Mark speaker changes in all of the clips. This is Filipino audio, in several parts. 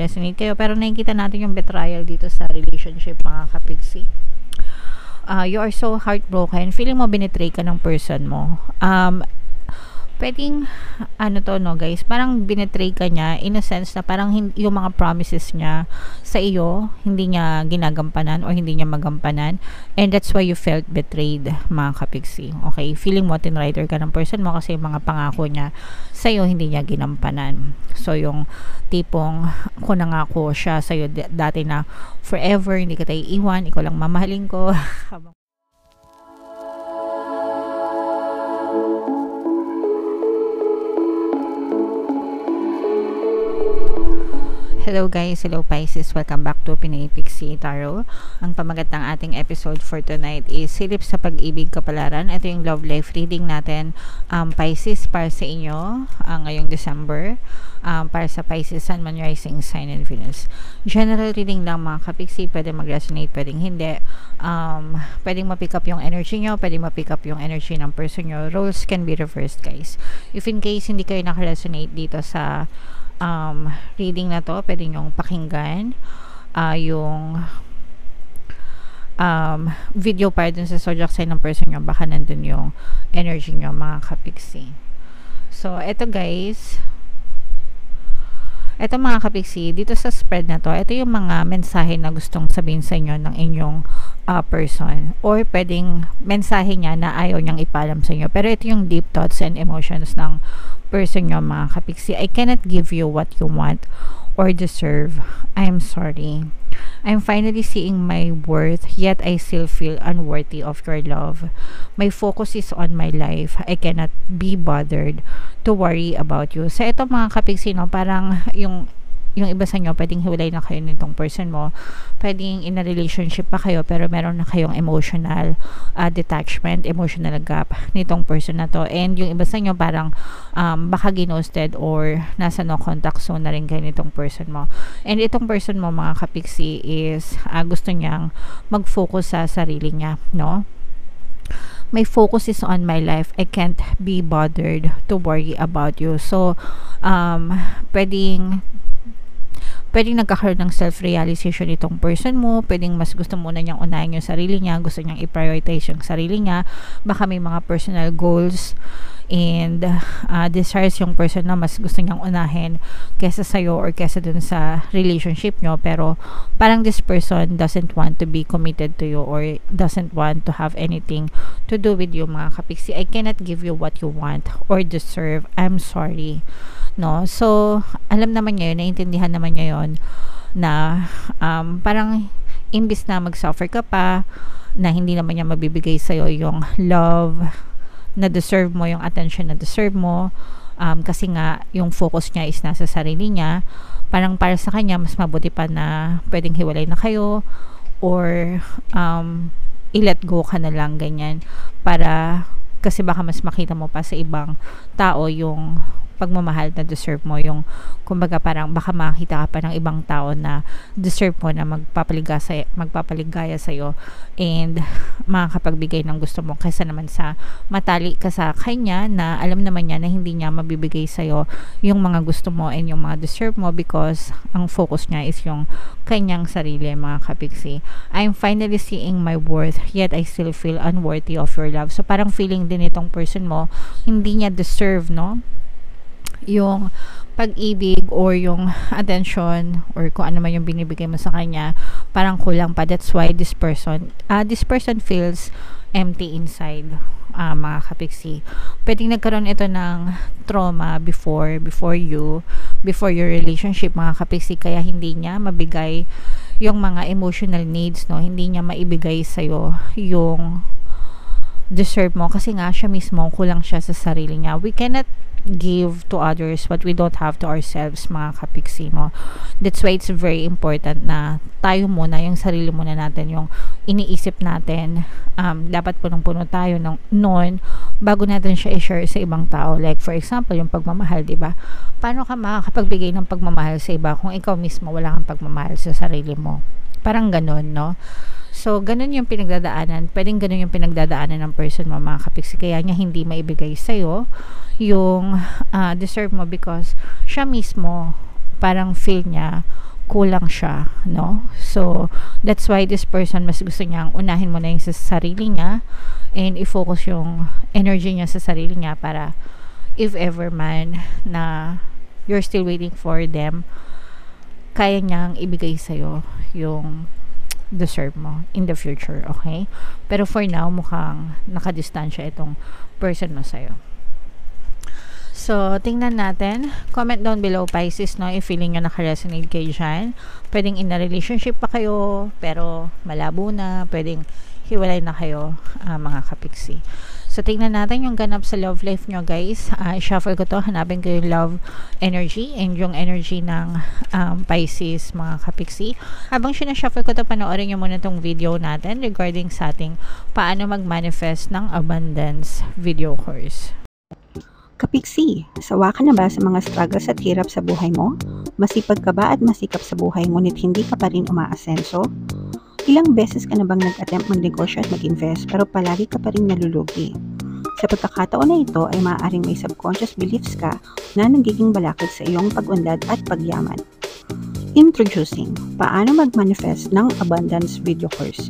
Speaker 1: resonate kayo. Pero nakikita natin yung betrayal dito sa relationship, mga kapigsi. You are so heartbroken. Feeling mo binitray ka ng person mo. Pwedeng, guys, parang binetray ka niya in a sense na parang yung mga promises niya sa iyo, hindi niya ginagampanan or hindi niya magampanan, and that's why you felt betrayed, mga kapigsi. Okay, feeling mo tinrider ka ng person mo kasi yung mga pangako niya sa iyo hindi niya ginampanan. So, yung tipong kung nangako siya sa iyo dati na forever, hindi kita iiwan, ikaw lang mamahalin ko, habang hello guys, hello Pisces, welcome back to Pinay Pixie Tarot. Ang pamagat ng ating episode for tonight is Silip sa Pag-ibig Kapalaran. Ito yung love life reading natin, Pisces, para sa inyo ngayong December, para sa Pisces, Sun, Moon, Rising, Sign, and Venus. General reading lang, mga kapixie, pwede mag-resonate, pwedeng hindi. Pwedeng ma-pick up yung energy nyo, pwedeng ma-pick up yung energy ng person nyo. Roles can be reversed, guys. If in case hindi kayo naka-resonate dito sa reading na to, pwede nyong pakinggan yung video para dun sa zodiac sign ng person nyo, baka nandun yung energy nyo, mga kapixie. So, eto guys, eto mga kapixie, dito sa spread na to, ito yung mga mensahe na gustong sabihin sa inyo ng inyong person, or pwedeng mensahe niya na ayaw niyang ipalam sa inyo, pero ito yung deep thoughts and emotions ng person nyo, mga kapixie. I cannot give you what you want or deserve. I'm sorry. I'm finally seeing my worth, yet I still feel unworthy of your love. My focus is on my life. I cannot be bothered to worry about you. So, ito mga kapixie, no, parang yung iba sa inyo, pwedeng hiwalay na kayo nitong person mo, pwedeng in a relationship pa kayo, pero meron na kayong emotional detachment, emotional gap nitong person na to, and yung iba sa inyo parang baka ginosted or nasa no contact zone na rin kayo nitong person mo. And itong person mo, mga kapixie, is gusto niyang mag-focus sa sarili niya, no? My focus is on my life. I can't be bothered to worry about you. So, pwedeng nagkakaroon ng self-realization itong person mo, pwedeng mas gusto muna niyang unahin yung sarili niya, gusto niyang i-prioritize yung sarili niya, baka may mga personal goals and desires yung person na mas gusto niyang unahin kesa sa'yo or kesa dun sa relationship nyo, pero parang this person doesn't want to be committed to you or doesn't want to have anything to do with you, mga kapixie. I cannot give you what you want or deserve. I'm sorry. No? So, alam naman niya yun, naiintindihan naman niya yun, na parang imbis na mag-suffer ka pa, na hindi naman niya mabibigay sa'yo yung love na deserve mo, yung attention na deserve mo, kasi nga yung focus niya is nasa sarili niya, parang para sa kanya mas mabuti pa na pwedeng hiwalay na kayo or i-let go ka na lang, ganyan, para kasi baka mas makita mo pa sa ibang tao yung pagmamahal na deserve mo, yung kumbaga parang baka makita ka pa ng ibang tao na deserve mo na magpapaligaya sa'yo and makakapagbigay ng gusto mo, kaysa naman sa matali ka sa kanya na alam naman niya na hindi niya mabibigay sa'yo yung mga gusto mo and yung mga deserve mo because ang focus niya is yung kanyang sarili, mga kapixie. I'm finally seeing my worth, yet I still feel unworthy of your love. So parang feeling din itong person mo hindi niya deserve, no, yung pag-ibig or yung attention or kung ano man yung binibigay mo sa kanya, parang kulang pa. That's why this person feels empty inside, mga kapixie. Pwedeng nagkaroon ito ng trauma before your relationship, mga kapixie, kaya hindi niya mabigay yung mga emotional needs, no, hindi niya maibigay sa'yo yung deserve mo kasi nga siya mismo kulang siya sa sarili niya. We cannot give to others what we don't have to ourselves, mga kapixie mo. That's why it's very important na tayo muna, yung sarili muna natin, yung iniisip natin, dapat punong-puno tayo noon bago natin siya i-share sa ibang tao. Like for example, yung pagmamahal, diba? Paano ka makakapagbigay ng pagmamahal sa iba kung ikaw mismo wala kang pagmamahal sa sarili mo? Parang ganun, no? So, ganun yung pinagdadaanan. Pwedeng ganun yung pinagdadaanan ng person mo, mga kapixie. Kaya niya hindi maibigay sa'yo yung deserve mo because siya mismo parang feel niya kulang siya, no? So, that's why this person mas gusto niyang unahin mo na yung sa sarili niya and i-focus yung energy niya sa sarili niya para if ever man na you're still waiting for them, kaya niyang ibigay sa'yo yung deserve mo in the future, okay? Pero for now, mukhang nakadistansya itong person mo sa'yo. So, tingnan natin. Comment down below, Pisces, no? If feeling nyo naka-resonate kayo dyan. Pwedeng in a relationship pa kayo, pero malabo na. Pwedeng hiwalay na kayo, mga kapiksi. So, tingnan natin yung ganap sa love life nyo, guys. Shuffle ko to. Hanapin ko yung love energy and yung energy ng Pisces, mga kapiksi. Habang sinashuffle ko to, panoorin nyo muna tong video natin regarding sa ating paano mag-manifest ng abundance video course.
Speaker 2: Kapiksi, sawa ka na ba sa mga struggles at hirap sa buhay mo? Masipag ka ba at masikap sa buhay ngunit hindi ka pa rin umaasenso? Ilang beses ka na bang nag-attempt magnegosyo at mag-invest pero palagi ka pa rin nalulugi? Sa pagkakataon na ito ay maaaring may subconscious beliefs ka na nagiging balakid sa iyong pag-unlad at pagyaman. Introducing, paano mag-manifest ng abundance video course.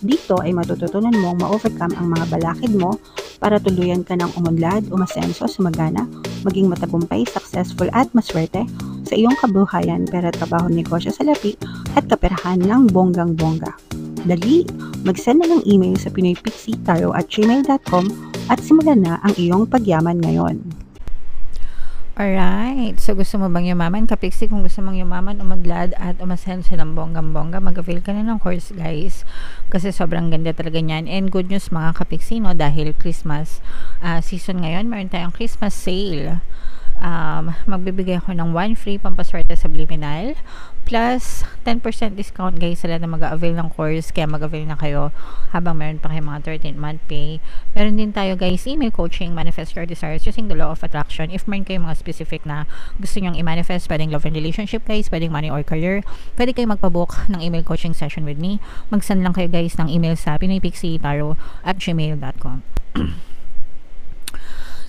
Speaker 2: Dito ay matututunan mong ma-overcome ang mga balakid mo para tuluyan ka ng umunlad, umasenso, sumagana, maging matagumpay, successful at maswerte sa iyong kabuhayan, pera, trabaho, negosyo, salapi at kaperahan ng bonggang-bongga. Dali, mag-send na ng email sa pinoypixitaro@gmail.com at simulan na ang iyong pagyaman ngayon.
Speaker 1: Alright, so gusto mo bang yumaman? Kapiksi, kung gusto mong yumaman, umadlad at umasenso ng bonggang-bongga, mag-avail ka na ng course, guys. Kasi sobrang ganda talaga niyan. And good news, mga kapiksi, no? Dahil Christmas season ngayon, meron tayong Christmas sale. Magbibigay ako ng 1 free pampaswerte subliminal plus 10% discount, guys, sa lahat na mag-avail ng course. Kaya mag-avail na kayo habang meron pa kayo mga 13th-month pay. Meron din tayo, guys, email coaching, manifest your desires using the law of attraction. If meron kayo mga specific na gusto nyong i-manifest, pwedeng love and relationship, guys, pwedeng money or career, pwede kayo magpabook ng email coaching session with me. Mag-send lang kayo, guys, ng email sa pinoypixitaro@gmail.com.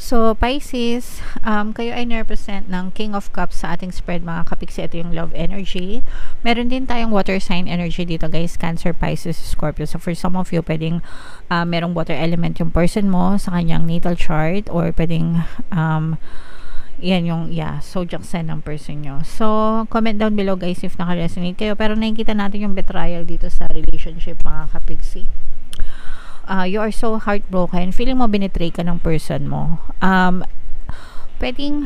Speaker 1: So, Pisces, kayo ay represent ng King of Cups sa ating spread, mga kapiksi. Ito yung love energy. Meron din tayong water sign energy dito, guys. Cancer, Pisces, Scorpio. So, for some of you, pwedeng merong water element yung person mo sa kanyang natal chart or pwedeng yan yung, zodiac sign ng person nyo. So, comment down below, guys, if naka-resonate kayo. Pero nakikita natin yung betrayal dito sa relationship, mga kapiksi. You are so heartbroken, feeling mo binitray ka ng person mo. Pwedeng,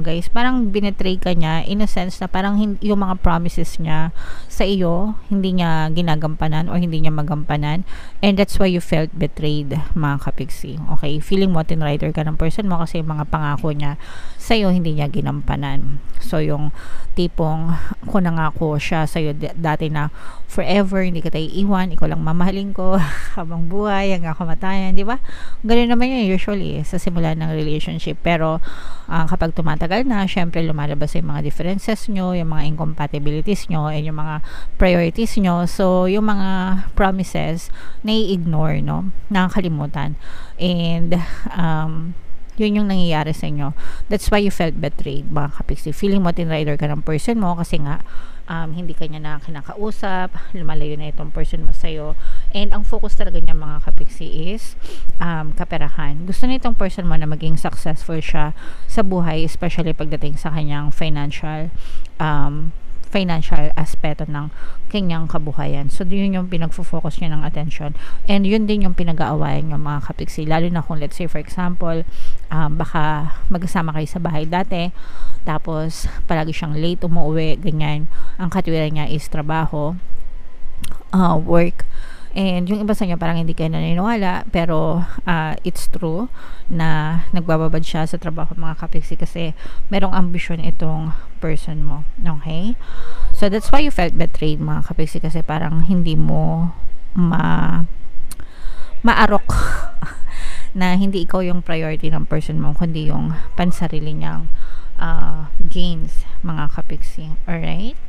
Speaker 1: guys, parang binitray ka niya in a sense na parang yung mga promises niya sa iyo, hindi niya ginagampanan or hindi niya magampanan, and that's why you felt betrayed, mga kapiksi. Okay, feeling mo tinrider ka ng person mo kasi yung mga pangako niya sa iyo hindi niya ginampanan. So, yung tipong kung nangako siya sa iyo dati na forever, hindi ka tayo iwan, ikaw lang mamahalin ko habang buhay, hanggang kamatayan, di ba? Ganun naman yun usually sa simula ng relationship. Pero kapag tumatagal na, syempre lumalabas yung mga differences nyo, yung mga incompatibilities nyo, and yung mga priorities nyo. So, yung mga promises, nai-ignore, no? Nakakalimutan. And, yun yung nangyayari sa inyo. That's why you felt betrayed, mga kapiksi. Feeling mo tinrider ka ng person mo kasi nga hindi ka niya na kinakausap, lumalayo na itong person mo sa'yo, and ang focus talaga niya, mga kapiksi, is kaperahan. Gusto na itong person mo na maging successful siya sa buhay, especially pagdating sa kanyang financial aspeto ng kanyang kabuhayan. So, yun yung pinagfo-focus niya ng attention. And yun din yung pinag-aawayan niya, mga kapiksi. Lalo na kung, let's say, for example, baka magkasama kayo sa bahay dati, tapos palagi siyang late umuwi, ganyan. Ang katwiran niya is trabaho, work, and yung iba sa inyo parang hindi kayo naniniwala, pero it's true na nagbababad siya sa trabaho, mga kapiksi, kasi merong ambisyon itong person mo. Okay? So, that's why you felt betrayed, mga kapiksi, kasi parang hindi mo maarok na hindi ikaw yung priority ng person mo, kundi yung pansarili niyang gains, mga kapiksi. Alright?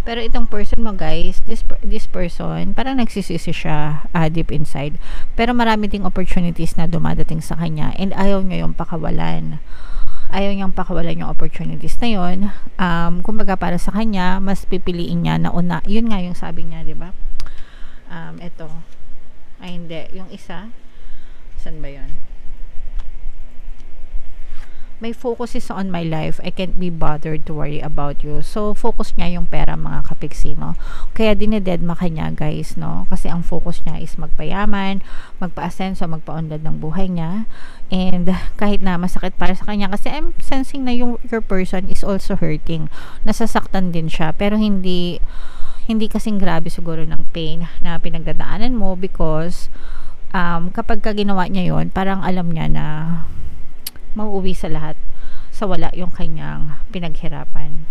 Speaker 1: Pero itong person mo, guys, this person, parang nagsisisi siya deep inside. Pero marami ding opportunities na dumadating sa kanya and ayaw niya yung pakawalan. ayaw niyang pakawalan yung opportunities na yun. Kumbaga para sa kanya, mas pipiliin niya na una. Yun nga yung sabi niya, di ba? Ito. Ay, hindi. Yung isa, saan ba yun? My focus is on my life. I can't be bothered to worry about you. So, focus niya yung pera, mga kapiksi, no? Kaya dinededma kanya, guys, no? Kasi ang focus niya is magpayaman, magpa-asenso, magpa-unlad ng buhay niya. And kahit na masakit para sa kanya, kasi I'm sensing na your person is also hurting. Nasasaktan din siya, pero hindi kasing grabe siguro ng pain na pinagdadaanan mo, because kapag ginawa niya yon, parang alam niya na mauuwi sa lahat, sa wala yung kanyang pinaghirapan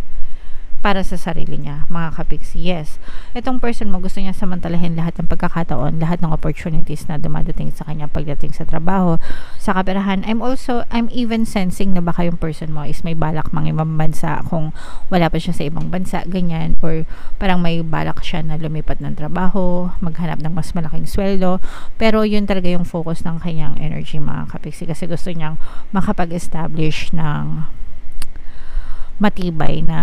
Speaker 1: para sa sarili niya, mga kapiksi. Yes, itong person mo, gusto niya samantalahin lahat ng pagkakataon, lahat ng opportunities na dumadating sa kanya pagdating sa trabaho, sa kaperahan. I'm even sensing na baka yung person mo is may balak mang ibang bansa kung wala pa siya sa ibang bansa, ganyan, or parang may balak siya na lumipat ng trabaho, maghanap ng mas malaking sweldo, pero yun talaga yung focus ng kanyang energy, mga kapiksi, kasi gusto niyang makapag-establish ng matibay na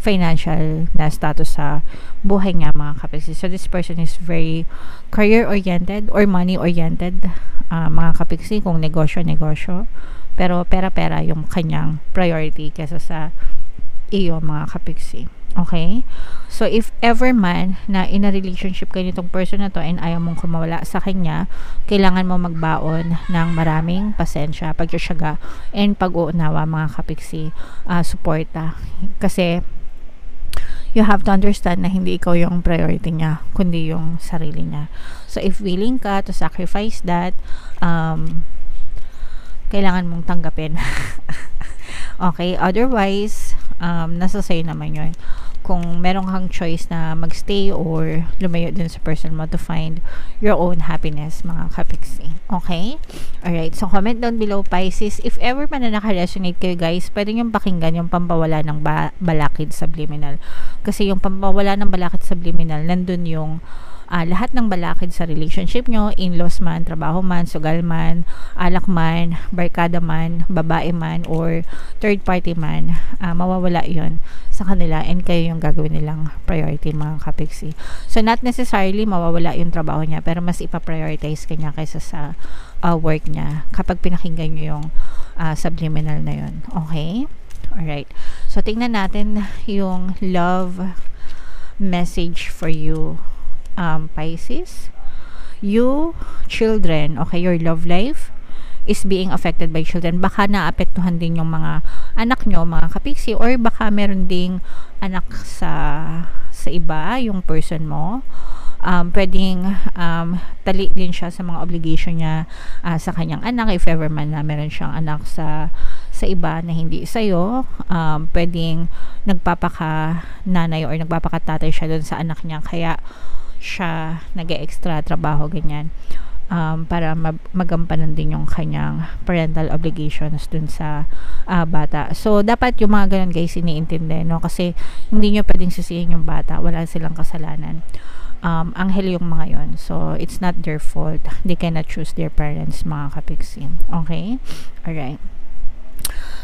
Speaker 1: financial na status sa buhay niya, mga kapiksi. So this person is very career oriented or money oriented, mga kapiksi, kung negosyo, pero pera yung kanyang priority kesa sa iyo, mga kapiksi. Okay? So if ever man na in a relationship kayo nitong person na to and ayaw mong kumawala sa kanya, kailangan mo magbaon ng maraming pasensya, pagtsatsaga, and pag-uunawa, mga kapiksi, suporta. Kasi you have to understand na hindi ikaw yung priority niya, kundi yung sarili niya. So if willing ka to sacrifice that, kailangan mong tanggapin. Okay, otherwise, nasa sa'yo naman yun. Kung meron kang choice na magstay or lumayo din sa person mo to find your own happiness, mga kapiksi. Okay? Alright, so comment down below, Pisces. If ever man na naka-resonate kayo, guys, pwede nyo pakinggan yung pampawala ng balakid subliminal. Kasi yung pampawala ng balakid subliminal, nandun yung lahat ng balakid sa relationship nyo, in-laws man, trabaho man, sugal man, alak man, barkada man, babae man, or third party man, mawawala yon sa kanila, and kayo yung gagawin nilang priority, mga kapiksi. So not necessarily mawawala yung trabaho niya, pero mas ipaprioritize kanya kaysa sa work niya kapag pinakinggan nyo yung subliminal na yun. Okay? Alright. So tingnan natin yung love message for you, Pisces. You children, okay, your love life is being affected by children. Baka naapektuhan din yung mga anak nyo, mga kapiksi, or baka meron ding anak sa iba, yung person mo. Pwedeng tali din siya sa mga obligation niya sa kanyang anak, if ever man na meron siyang anak sa iba na hindi sa'yo. Pwedeng nagpapaka-nanay or nagpapakatatay siya doon sa anak niya, kaya siya nag-extra trabaho, ganyan, para magampanan din yung kanyang parental obligations dun sa bata. So dapat yung mga ganun, guys, iniintindi, no? Kasi hindi nyo pwedeng sisihin yung bata, wala silang kasalanan. Anghel yung mga yon, so it's not their fault. They cannot choose their parents, mga kapiksi. Okay? Alright.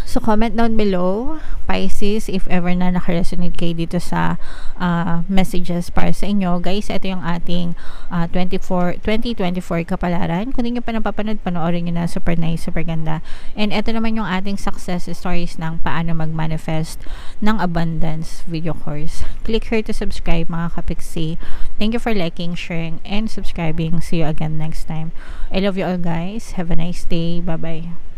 Speaker 1: So comment down below, Pisces, if ever na naka-resonate kayo dito sa messages para sa inyo. Guys, ito yung ating 2024 kapalaran. Kung hindi nyo pa napapanood, panoorin nyo na. Super nice, super ganda. And ito naman yung ating success stories ng paano mag-manifest ng abundance video course. Click here to subscribe, mga kapiksi. Thank you for liking, sharing, and subscribing. See you again next time. I love you all, guys. Have a nice day. Bye-bye.